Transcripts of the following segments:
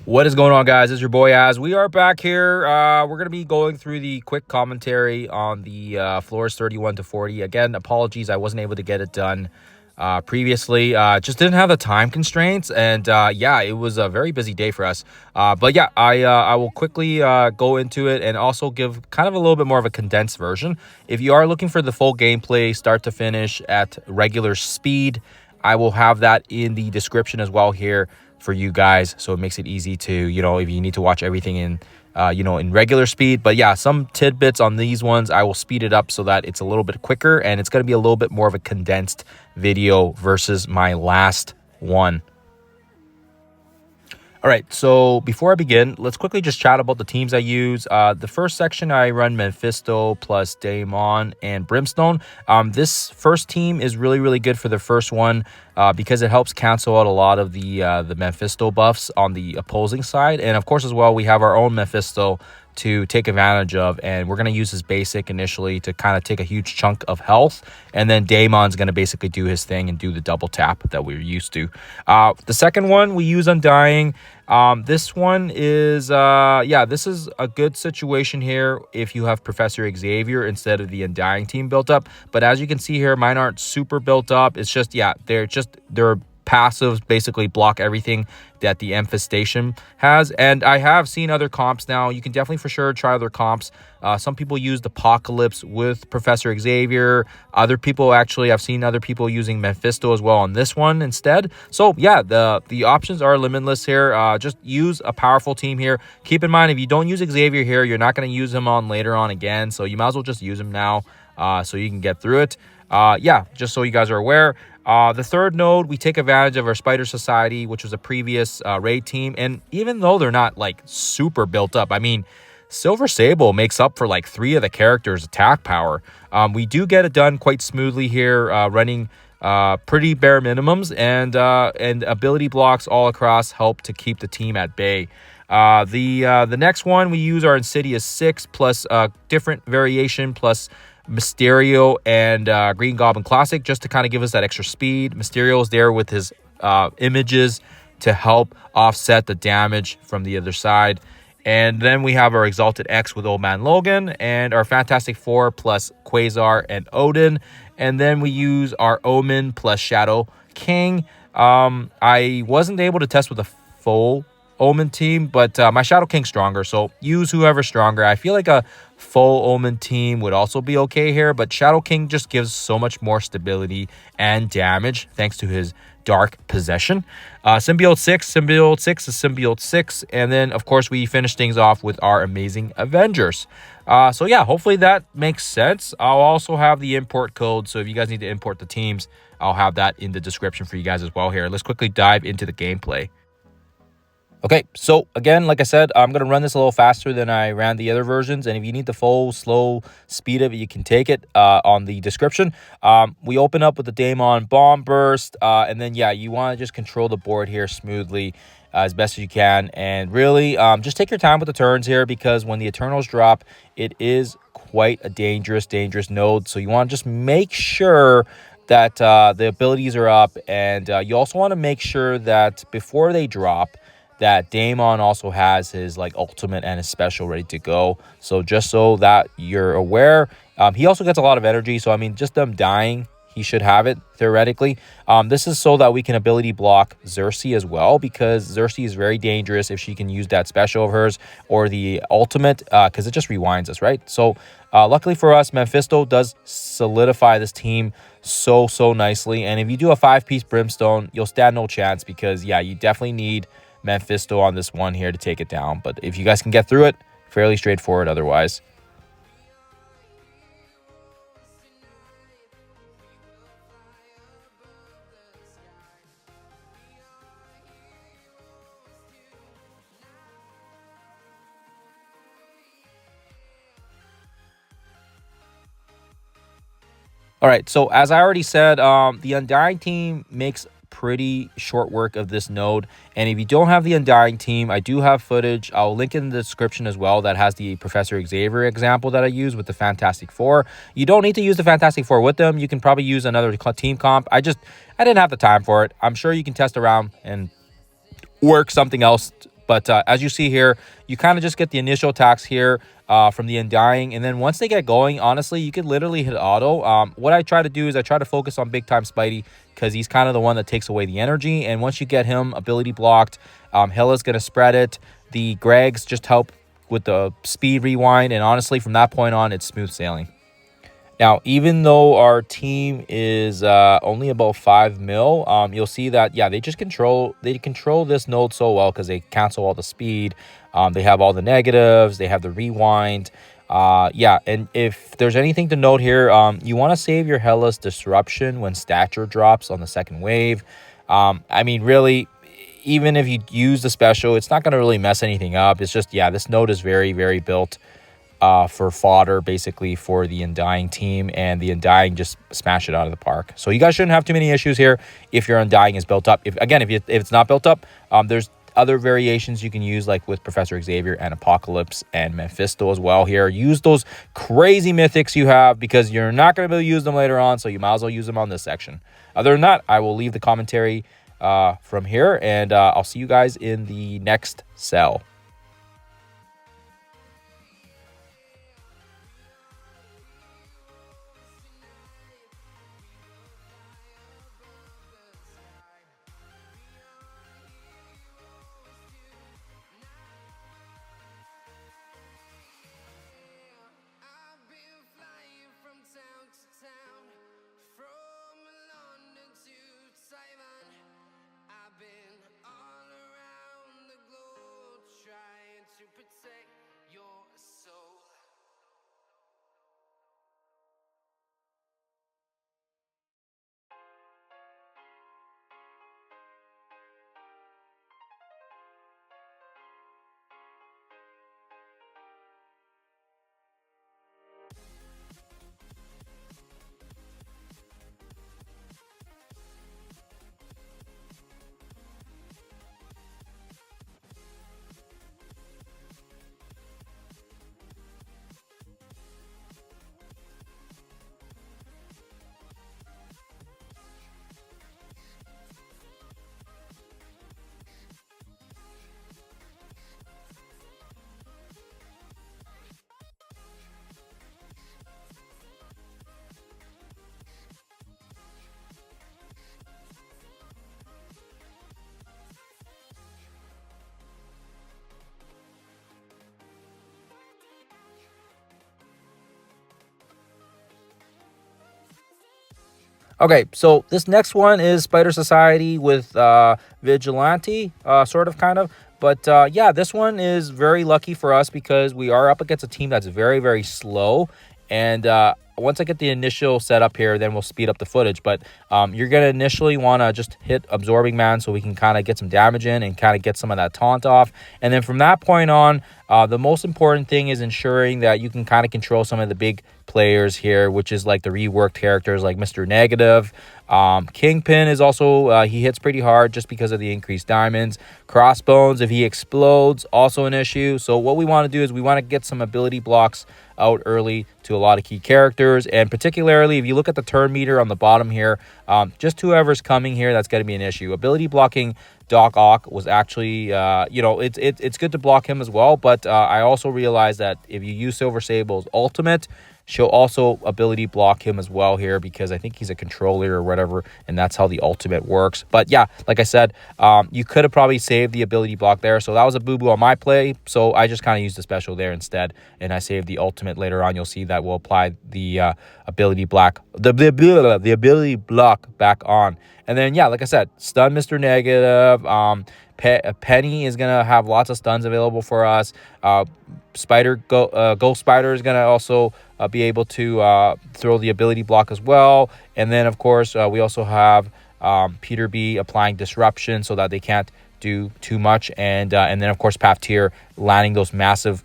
What is going on, guys? It's your boy Az. We are back here. We're going to be going through the quick commentary on the floors 31 to 40. Again, apologies, I wasn't able to get it done previously. Just didn't have the time constraints, and yeah, it was a very busy day for us. But yeah, I will quickly go into it and also give kind of a little bit more of a condensed version. If you are looking for the full gameplay, start to finish at regular speed, I will have that in the description as well here for you guys, so it makes it easy to, if you need to watch everything in in regular speed. But yeah, some tidbits on these ones I will speed it up so that it's a little bit quicker, and it's going to be a little bit more of a condensed video versus my last one. All right, so before I begin, let's quickly just chat about the teams I use. The first section, I run Mephisto plus Daemon and Brimstone. This first team is really good for the first one because it helps cancel out a lot of the Mephisto buffs on the opposing side. And of course, as well, we have our own Mephisto to take advantage of, and we're going to use his basic initially to kind of take a huge chunk of health, and then Daemon's going to basically do his thing and do the double tap that we're used to. The second one we use Undying. This one is this is a good situation here if you have Professor Xavier instead of the Undying team built up. But as you can see here, mine aren't super built up. It's just, they're passives basically block everything that the Infestation has. And I have seen other comps now. You can definitely for sure try other comps. Some people used Apocalypse with Professor Xavier. Other people, actually, I've seen other people using Mephisto as well on this one instead. So yeah, the options are limitless here. Just use a powerful team here. Keep in mind, if you don't use Xavier here, you're not going to use him on later on again. So you might as well just use him now so you can get through it. Just so you guys are aware. The third node, we take advantage of our Spider Society, which was a previous raid team. And even though they're not like super built up, I mean, Silver Sable makes up for like 3 of the characters' attack power. We do get it done quite smoothly here, running pretty bare minimums, and ability blocks all across help to keep the team at bay. The next one, we use our Insidious 6 plus different variation plus Mysterio and Green Goblin Classic, just to kind of give us that extra speed. Mysterio is there with his images to help offset the damage from the other side. And then we have our Exalted X with Old Man Logan, and our Fantastic Four plus Quasar and Odin. And then we use our Omen plus Shadow King. I wasn't able to test with a full Omen team, but my Shadow King's stronger, so use whoever's stronger. I feel like a full Omen team would also be okay here, but Shadow King just gives so much more stability and damage thanks to his Dark Possession. Symbiote 6 is Symbiote 6, and then of course we finish things off with our Amazing Avengers. So yeah, hopefully that makes sense. I'll also have the import code, so if you guys need to import the teams, I'll have that in the description for you guys as well here. Let's quickly dive into the gameplay. Okay, so again, like I said, I'm going to run this a little faster than I ran the other versions. And if you need the full, slow speed of it, you can take it on the description. We open up with the Daemon Bomb Burst. And then, yeah, you want to just control the board here smoothly as best as you can. And really, just take your time with the turns here, because when the Eternals drop, it is quite a dangerous node. So you want to just make sure that the abilities are up. And you also want to make sure that before they drop, that Daemon also has his like ultimate and his special ready to go. So just so that you're aware, he also gets a lot of energy. So I mean, just them dying, he should have it theoretically. This is so that we can ability block Xerxes as well, because Xerxes is very dangerous if she can use that special of hers or the ultimate, because it just rewinds us, right? So luckily for us, Mephisto does solidify this team so nicely. And if you do a 5-piece Brimstone, you'll stand no chance, because yeah, you definitely need Mephisto on this one here to take it down. But if you guys can get through it, fairly straightforward otherwise. All right, so as I already said, the Undying team makes pretty short work of this node. And if you don't have the Undying team, I do have footage. I'll link in the description as well that has the Professor Xavier example that I use with the Fantastic Four. You don't need to use the Fantastic Four with them. You can probably use another team comp. I didn't have the time for it. I'm sure you can test around and work something else But as you see here, you kind of just get the initial attacks here from the Undying. And then once they get going, honestly, you could literally hit auto. What I try to do is I try to focus on Big Time Spidey because he's kind of the one that takes away the energy. And once you get him ability blocked, Hilla's going to spread it. The Gregs just help with the speed rewind. And honestly, from that point on, it's smooth sailing. Now, even though our team is only about 5 mil, you'll see that, yeah, they control this node so well because they cancel all the speed. They have all the negatives. They have the rewind. Yeah, and if there's anything to note here, you want to save your Hellas Disruption when stature drops on the second wave. I mean, really, even if you use the special, it's not going to really mess anything up. It's just, yeah, this node is very, very built for fodder, basically, for the Undying team, and the Undying just smash it out of the park. So you guys shouldn't have too many issues here if your Undying is built up. If it's not built up, there's other variations you can use, like with Professor Xavier and Apocalypse and Mephisto as well here. Use those crazy mythics you have because you're not going to be able to use them later on, so you might as well use them on this section. Other than that, I will leave the commentary from here, and I'll see you guys in the next cell. Okay, so this next one is Spider Society with Vigilante, sort of, kind of. But yeah, this one is very lucky for us because we are up against a team that's very, very slow. And once I get the initial setup here, then we'll speed up the footage. But you're going to initially want to just hit Absorbing Man so we can kind of get some damage in and kind of get some of that taunt off. And then from that point on, the most important thing is ensuring that you can kind of control some of the big players here, which is like the reworked characters like Mr. Negative. Kingpin is also, he hits pretty hard just because of the increased diamonds. Crossbones, if he explodes, also an issue. So what we want to do is we want to get some ability blocks out early to a lot of key characters, and particularly if you look at the turn meter on the bottom here, just whoever's coming here, that's going to be an issue. Ability blocking Doc Ock was actually, you know, it's good to block him as well, but I also realized that if you use Silver Sable's ultimate, she'll also ability block him as well here because I think he's a controller or whatever, and that's how the ultimate works. But yeah, like I said, you could have probably saved the ability block there, so that was a boo-boo on my play, so I just kind of used the special there instead, and I saved the ultimate later on. You'll see that we'll apply the ability block, the ability block back on. And then, yeah, like I said, stun Mr. Negative. Penny is going to have lots of stuns available for us. Ghost Spider is going to also be able to throw the ability block as well. And then, of course, we also have Peter B applying disruption so that they can't do too much. And then, of course, Paftir landing those massive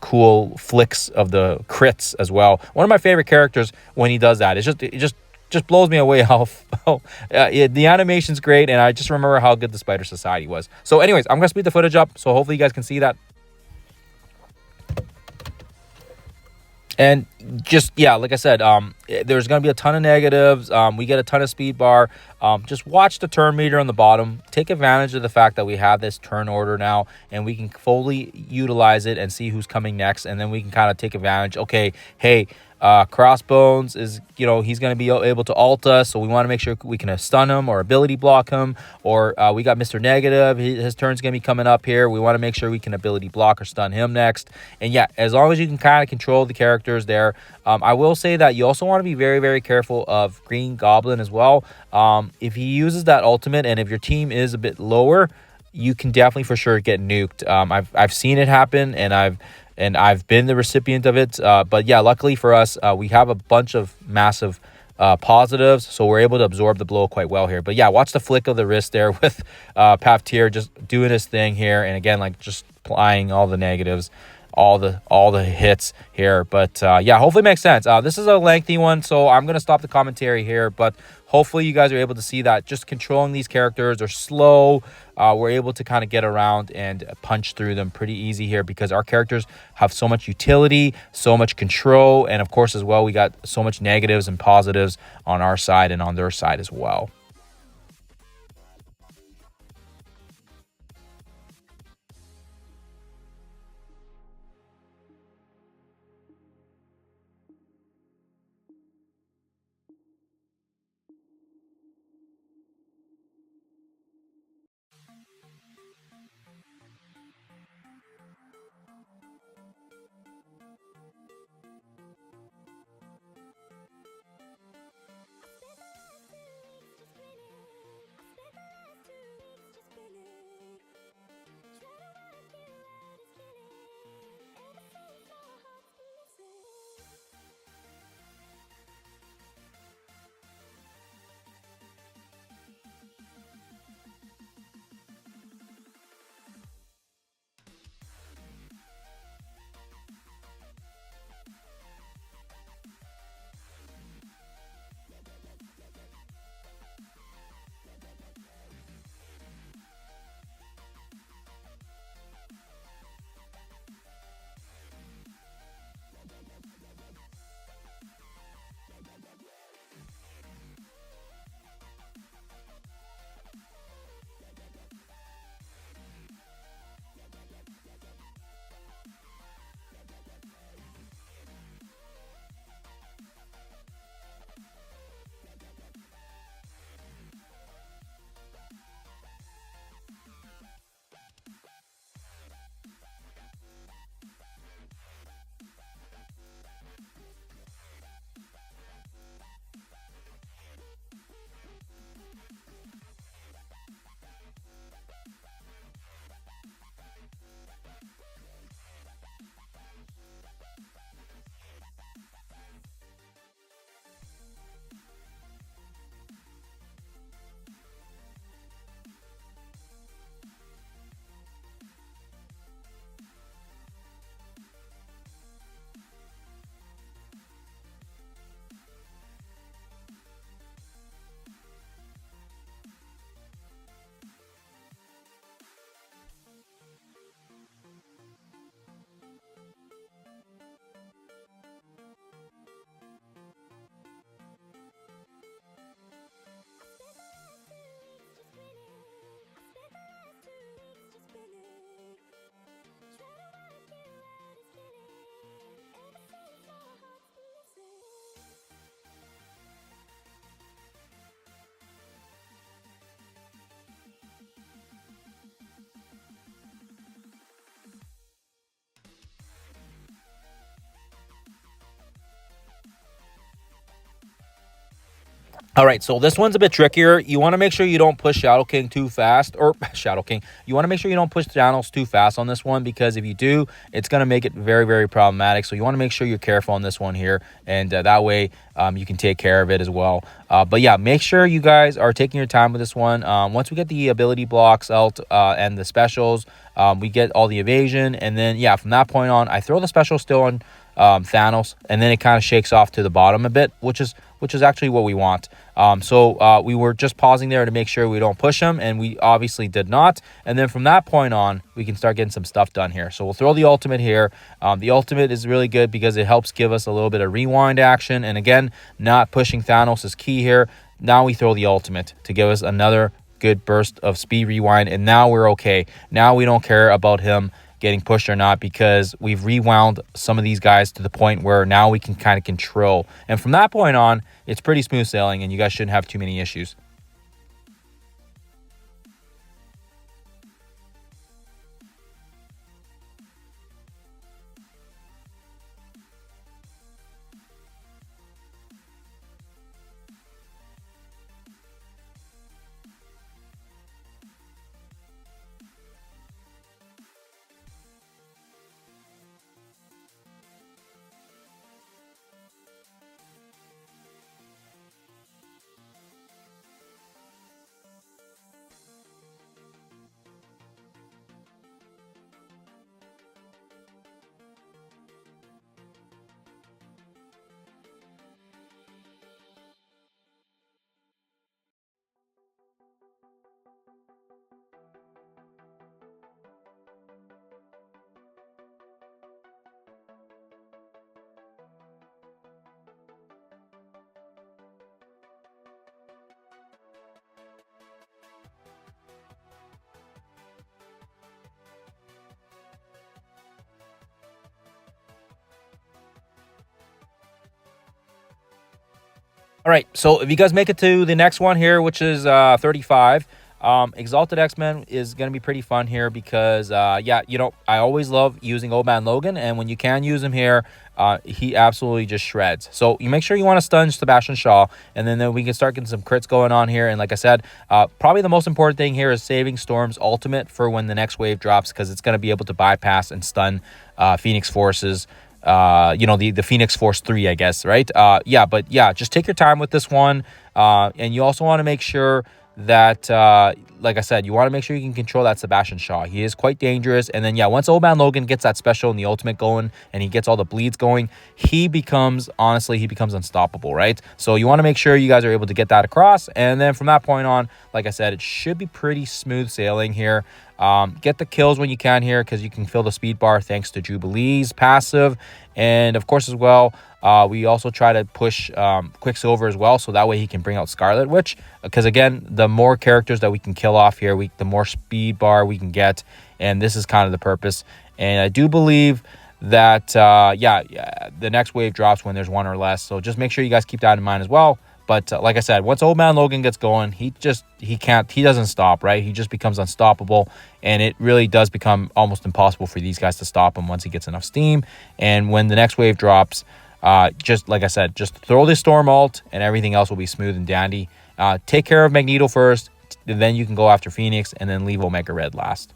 cool flicks of the crits as well. One of my favorite characters when he does that. It just blows me away how the animation's great, and I just remember how good the Spider Society was. So anyways, I'm gonna speed the footage up so hopefully you guys can see that. And just, yeah, like I said, there's going to be a ton of negatives. We get a ton of speed bar. Just watch the turn meter on the bottom. Take advantage of the fact that we have this turn order now, and we can fully utilize it and see who's coming next. And then we can kind of take advantage. Okay, hey, Crossbones is, he's going to be able to ult us, so we want to make sure we can stun him or ability block him. Or we got Mr. Negative, his turn's going to be coming up here. We want to make sure we can ability block or stun him next. And yeah, as long as you can kind of control the characters there. I will say that you also want to be very, very careful of Green Goblin as well. If he uses that ultimate, and if your team is a bit lower, you can definitely for sure get nuked. I've seen it happen, and I've been the recipient of it. But yeah, luckily for us, we have a bunch of massive positives, so we're able to absorb the blow quite well here. But yeah, watch the flick of the wrist there with Paftier just doing his thing here, and again, like, just applying all the negatives, all the hits here. But yeah, hopefully it makes sense. This is a lengthy one, so I'm gonna stop the commentary here, but hopefully you guys are able to see that just controlling these characters are slow. We're able to kind of get around and punch through them pretty easy here because our characters have so much utility, so much control, and of course as well, we got so much negatives and positives on our side and on their side as well. All right, so this one's a bit trickier. You want to make sure you don't push Shadow King too fast, or Shadow King. You want to make sure you don't push channels too fast on this one, because if you do, it's going to make it very, very problematic. So you want to make sure you're careful on this one here, and that way you can take care of it as well. But yeah, make sure you guys are taking your time with this one. Once we get the ability blocks out and the specials, we get all the evasion, and then yeah, from that point on, I throw the special still on Thanos, and then it kind of shakes off to the bottom a bit, which is actually what we want. So we were just pausing there to make sure we don't push him, and we obviously did not. And then from that point on, we can start getting some stuff done here. So we'll throw the ultimate here. The ultimate is really good because it helps give us a little bit of rewind action. And again, not pushing Thanos is key here. Now we throw the ultimate to give us another good burst of speed rewind, and now we're okay. Now we don't care about him getting pushed or not because we've rewound some of these guys to the point where now we can kind of control. And from that point on, it's pretty smooth sailing, and you guys shouldn't have too many issues. All right, so if you guys make it to the next one here, which is 35, Exalted X-Men is going to be pretty fun here because, yeah, I always love using Old Man Logan, and when you can use him here, he absolutely just shreds. So you make sure you want to stun Sebastian Shaw, and then we can start getting some crits going on here. And like I said, probably the most important thing here is saving Storm's ultimate for when the next wave drops, because it's going to be able to bypass and stun Phoenix Force's the Phoenix Force 3, I guess, right? But just take your time with this one. And you also want to make sure that, like I said, you want to make sure you can control that Sebastian Shaw. He is quite dangerous. And then, once Old Man Logan gets that special and the ultimate going and he gets all the bleeds going, he becomes unstoppable, right? So you want to make sure you guys are able to get that across. And then from that point on, like I said, it should be pretty smooth sailing here. Get the kills when you can here because you can fill the speed bar thanks to Jubilee's passive. And of course as well, we also try to push Quicksilver as well, so that way he can bring out Scarlet Witch, because again, the more characters that we can kill off here, the more speed bar we can get, and this is kind of the purpose. And I do believe that the next wave drops when there's one or less, so just make sure you guys keep that in mind as well. But like I said, once Old Man Logan gets going, he doesn't stop, right? He just becomes unstoppable, and it really does become almost impossible for these guys to stop him once he gets enough steam. And when the next wave drops, just like I said, just throw the Storm ult, and everything else will be smooth and dandy. Take care of Magneto first, and then you can go after Phoenix, and then leave Omega Red last.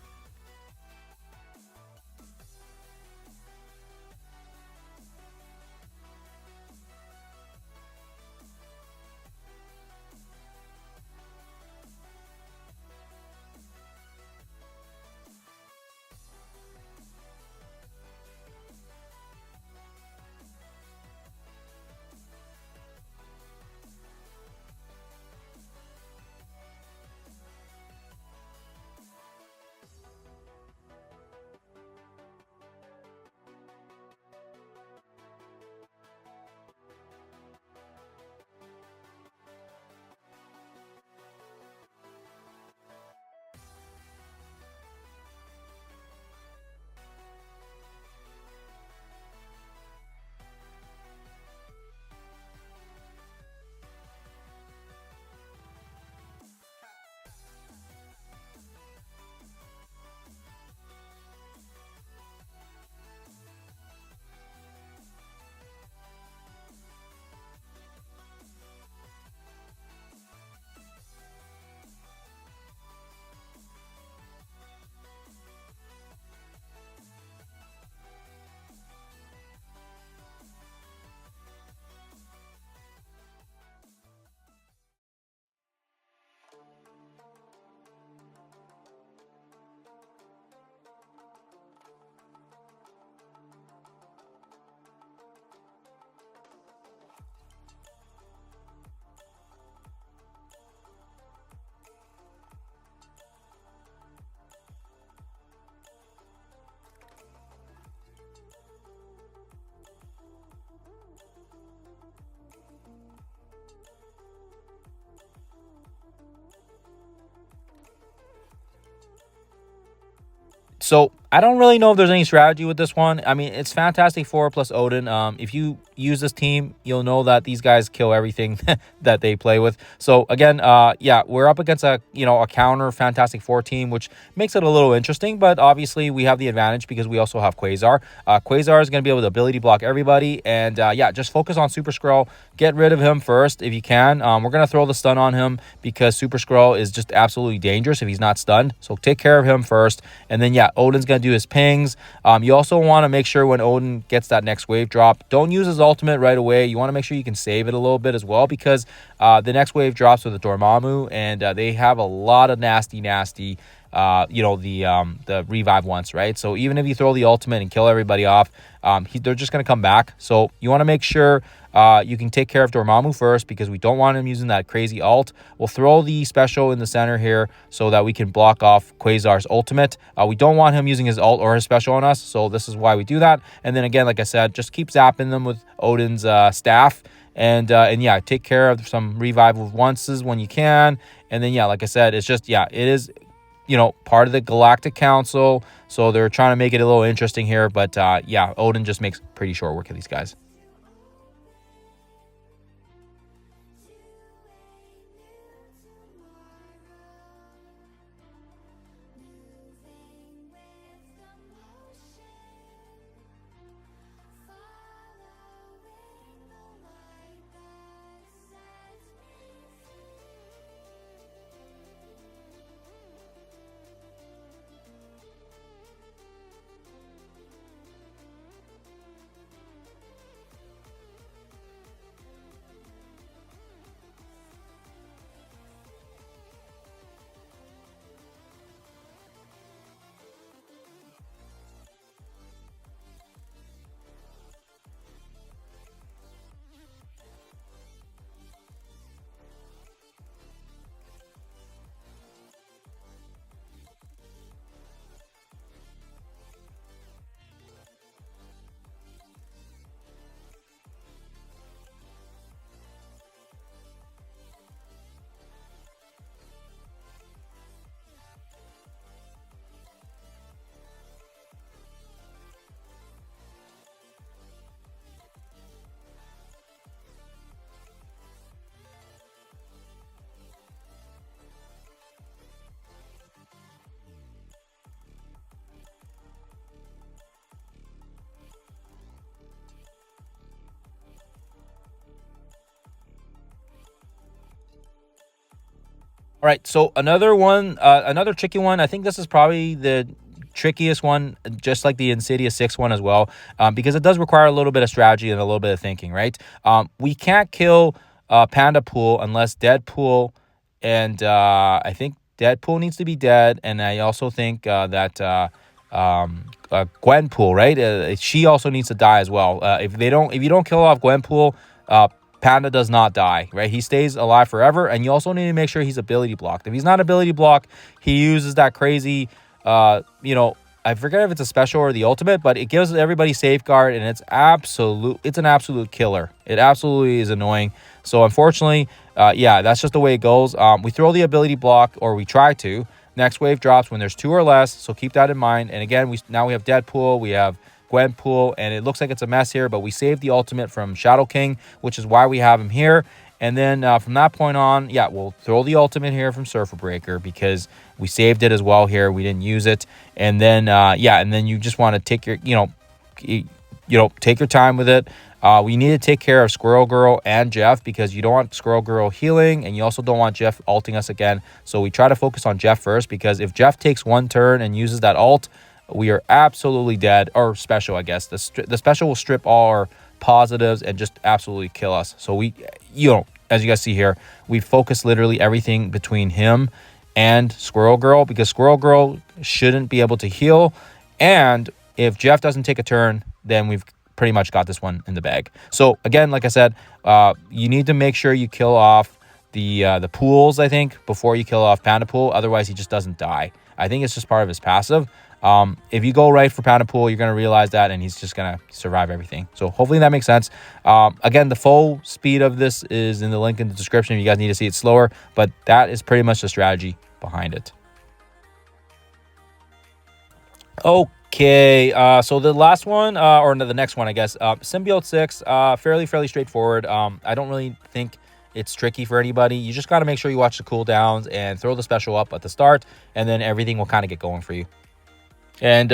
So I don't really know if there's any strategy with this one. I mean, it's Fantastic Four plus Odin. If you use this team, you'll know that these guys kill everything that they play with. So again, yeah, we're up against a counter Fantastic Four team, which makes it a little interesting. But obviously, we have the advantage because we also have Quasar. Quasar is going to be able to ability block everybody, and yeah, just focus on Super Skrull. Get rid of him first if you can. We're going to throw the stun on him because Super Skrull is just absolutely dangerous if he's not stunned. So take care of him first, and then yeah, Odin's going to do his pings. You also want to make sure when Odin gets that next wave drop, don't use his ultimate right away. You want to make sure you can save it a little bit as well, because the next wave drops with the Dormammu, and they have a lot of nasty the revive once, right? So even if you throw the ultimate and kill everybody off, they're just going to come back. So you want to make sure you can take care of Dormammu first, because we don't want him using that crazy ult. We'll throw the special in the center here so that we can block off Quasar's ultimate. We don't want him using his ult or his special on us, so this is why we do that. And then again, like I said, just keep zapping them with Odin's staff. And yeah, take care of some revive with onces when you can. And then yeah, like I said, it's just, yeah, it is part of the Galactic Council, so they're trying to make it a little interesting here. But yeah, Odin just makes pretty short work of these guys. All right, so another tricky one. I think this is probably the trickiest one, just like the Insidious 6 one as well, because it does require a little bit of strategy and a little bit of thinking, right? We can't kill Panda Pool unless Deadpool, and I think Deadpool needs to be dead, and I also think that Gwenpool, right? She also needs to die as well. If you don't kill off Gwenpool, Panda does not die, right? He stays alive forever, and you also need to make sure he's ability blocked. If he's not ability blocked, he uses that crazy, I forget if it's a special or the ultimate, but it gives everybody safeguard, and it's an absolute killer. It absolutely is annoying. So unfortunately, yeah, that's just the way it goes. We throw the ability block, or we try to. Next wave drops when there's 2 or less, so keep that in mind. And again, now we have Deadpool, we have Gwenpool, and it looks like it's a mess here, but we saved the ultimate from Shadow King, which is why we have him here. And then from that point on, yeah, we'll throw the ultimate here from Surfer Breaker because we saved it as well here. We didn't use it. And then, yeah, and then you just want to take your, take your time with it. We need to take care of Squirrel Girl and Jeff, because you don't want Squirrel Girl healing, and you also don't want Jeff ulting us again. So we try to focus on Jeff first, because if Jeff takes one turn and uses that ult, we are absolutely dead. Or special, I guess. The special will strip all our positives and just absolutely kill us. So we, as you guys see here, we focus literally everything between him and Squirrel Girl, because Squirrel Girl shouldn't be able to heal. And if Jeff doesn't take a turn, then we've pretty much got this one in the bag. So again, like I said, you need to make sure you kill off the pools, I think, before you kill off Panda Pool. Otherwise, he just doesn't die. I think it's just part of his passive. If you go right for Panda Pool, you're going to realize that, and he's just going to survive everything. So hopefully that makes sense. Again, the full speed of this is in the link in the description if you guys need to see it slower, but that is pretty much the strategy behind it. Okay, so the last one, or no, the next one, I guess, Symbiote 6, fairly straightforward. I don't really think it's tricky for anybody. You just got to make sure you watch the cooldowns and throw the special up at the start, and then everything will kind of get going for you. And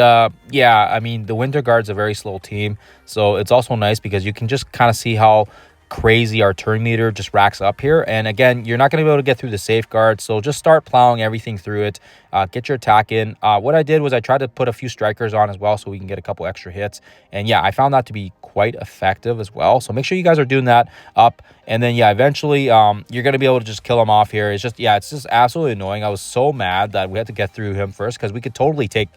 yeah, I mean, the Winter Guard's a very slow team, so it's also nice because you can just kind of see how crazy our turn meter just racks up here. And again, you're not going to be able to get through the safeguard, so just start plowing everything through it. Get your attack in. What I did was I tried to put a few strikers on as well so we can get a couple extra hits. And yeah, I found that to be quite effective as well. So make sure you guys are doing that up. And then yeah, eventually you're going to be able to just kill him off here. It's just, yeah, it's just absolutely annoying. I was so mad that we had to get through him first because we could totally take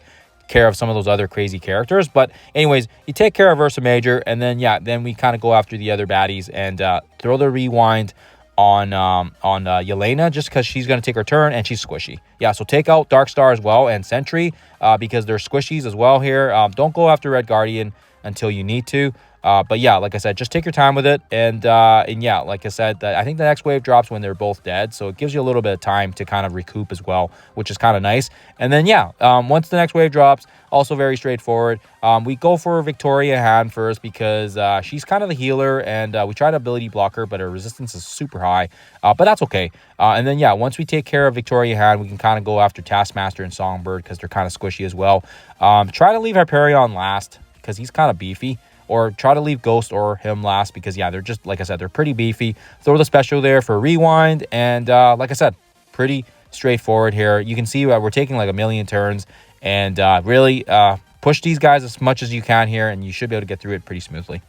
care of some of those other crazy characters. But anyways, you take care of Ursa Major, and then yeah, then we kind of go after the other baddies and throw the rewind on Yelena, just because she's going to take her turn and she's squishy. Yeah, so take out Darkstar as well and Sentry because they're squishies as well here. Don't go after Red Guardian until you need to. But yeah, like I said, just take your time with it. And yeah, like I said, I think the next wave drops when they're both dead. So it gives you a little bit of time to kind of recoup as well, which is kind of nice. And then, yeah, once the next wave drops, also very straightforward. We go for Victoria Han first because she's kind of the healer, and we try to ability block her, but her resistance is super high. But that's okay. And then, yeah, once we take care of Victoria Han, we can kind of go after Taskmaster and Songbird because they're kind of squishy as well. Try to leave Hyperion last because he's kind of beefy. Or try to leave Ghost or him last because, yeah, they're just, like I said, they're pretty beefy. Throw the special there for rewind. And like I said, pretty straightforward here. You can see we're taking like a million turns. And really push these guys as much as you can here. And you should be able to get through it pretty smoothly.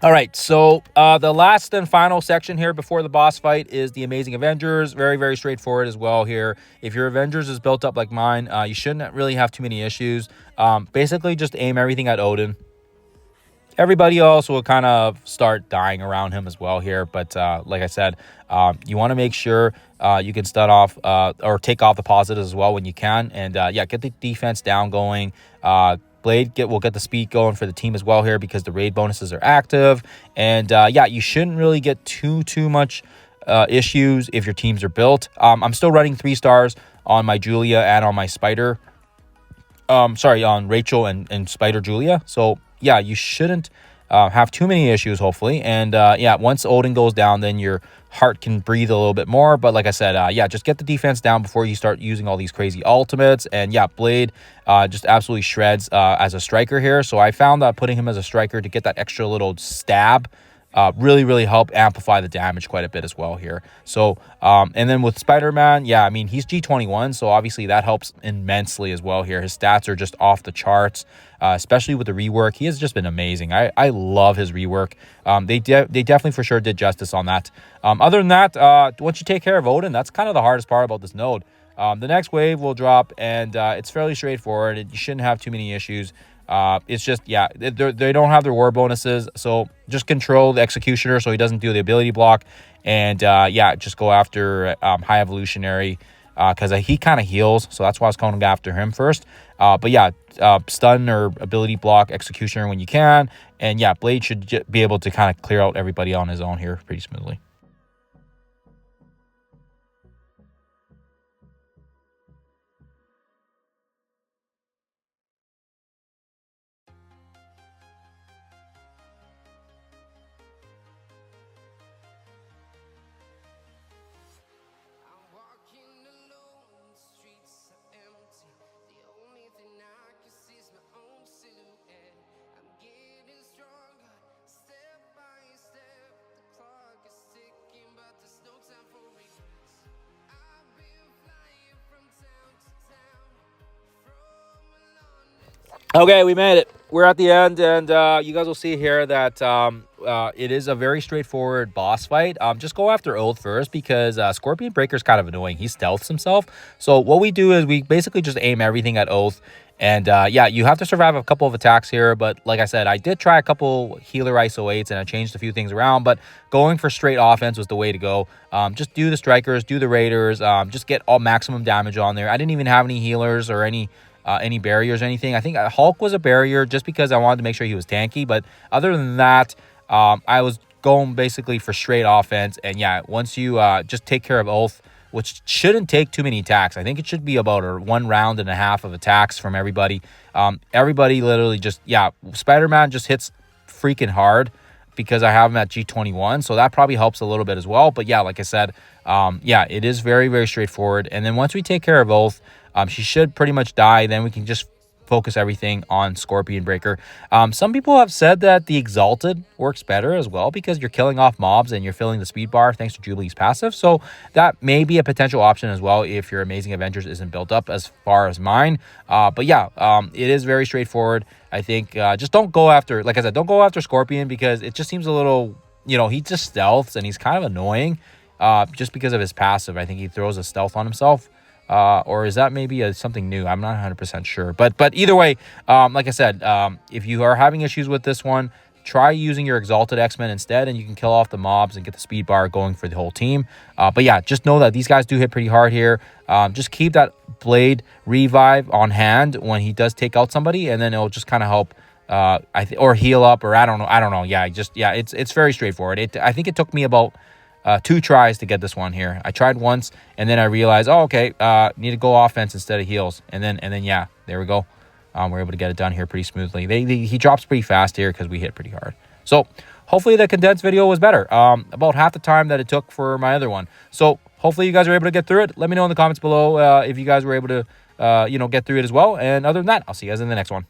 All right, so the last and final section here before the boss fight is the Amazing Avengers. Very straightforward as well here. If your Avengers is built up like mine, you shouldn't really have too many issues. Basically, just aim everything at Odin. Everybody else will kind of start dying around him as well here. But like I said, you want to make sure you can start off or take off the positives as well when you can. And yeah, get the defense down going. Blade will get the speed going for the team as well here because the raid bonuses are active. And yeah, you shouldn't really get too much issues if your teams are built. I'm still running 3 stars on my Julia and on my Spider. Sorry, on Rachel and Spider Julia. So yeah, you shouldn't have too many issues, hopefully. And yeah, once Odin goes down, then your heart can breathe a little bit more. But like I said, yeah, just get the defense down before you start using all these crazy ultimates. And yeah, Blade just absolutely shreds as a striker here. So I found that putting him as a striker to get that extra little stab really help amplify the damage quite a bit as well here. So and then with Spider-Man, yeah, I mean, he's G21, so obviously that helps immensely as well here. His stats are just off the charts, especially with the rework. He has just been amazing. I love his rework. They definitely for sure did justice on that. Other than that, once you take care of Odin, that's kind of the hardest part about this node. The next wave will drop, and it's fairly straightforward. You shouldn't have too many issues. It's just, yeah, they don't have their war bonuses, so just control the Executioner so he doesn't do the ability block, and yeah, just go after High Evolutionary, because he kind of heals, so that's why I was going after him first. But yeah, stun or ability block Executioner when you can, and yeah, Blade should be able to kind of clear out everybody on his own here pretty smoothly. Okay, we made it. We're at the end, and you guys will see here that it is a very straightforward boss fight. Just go after Oath first because Scorpion Breaker's kind of annoying. He stealths himself. So what we do is we basically just aim everything at Oath. And yeah, you have to survive a couple of attacks here. But like I said, I did try a couple healer ISO 8s and I changed a few things around. But going for straight offense was the way to go. Just do the Strikers, do the Raiders, just get all maximum damage on there. I didn't even have any healers or any barriers or anything. I think Hulk was a barrier just because I wanted to make sure he was tanky. But other than that, I was going basically for straight offense. And yeah, once you just take care of Oath, which shouldn't take too many attacks. I think it should be about a 1.5 rounds of attacks from everybody. Everybody literally just, yeah, Spider-Man just hits freaking hard because I have him at G21. So that probably helps a little bit as well. But yeah, like I said, yeah, it is very, very straightforward. And then once we take care of Oath, she should pretty much die. Then we can just focus everything on Scorpion Breaker. Some people have said that the Exalted works better as well because you're killing off mobs and you're filling the speed bar thanks to Jubilee's passive. So that may be a potential option as well if your Amazing Avengers isn't built up as far as mine. But yeah, it is very straightforward. I think just don't go after, like I said, don't go after Scorpion because it just seems a little, you know, he just stealths and he's kind of annoying just because of his passive. I think he throws a stealth on himself. Or is that maybe something new? I'm not 100% sure. But either way, like I said, if you are having issues with this one, try using your Exalted X-Men instead, and you can kill off the mobs and get the speed bar going for the whole team. But yeah, just know that these guys do hit pretty hard here. Just keep that Blade revive on hand when he does take out somebody, and then it'll just kind of help. Or heal up, or I don't know. Yeah, it's very straightforward. I think it took me about 2 tries to get this one here. I tried once, and then I realized, oh, okay, need to go offense instead of heals. And then yeah, there we go. We're able to get it done here pretty smoothly. He drops pretty fast here because we hit pretty hard. So hopefully the condensed video was better. About half the time that it took for my other one. So hopefully you guys are able to get through it. Let me know in the comments below if you guys were able to, get through it as well. And other than that, I'll see you guys in the next one.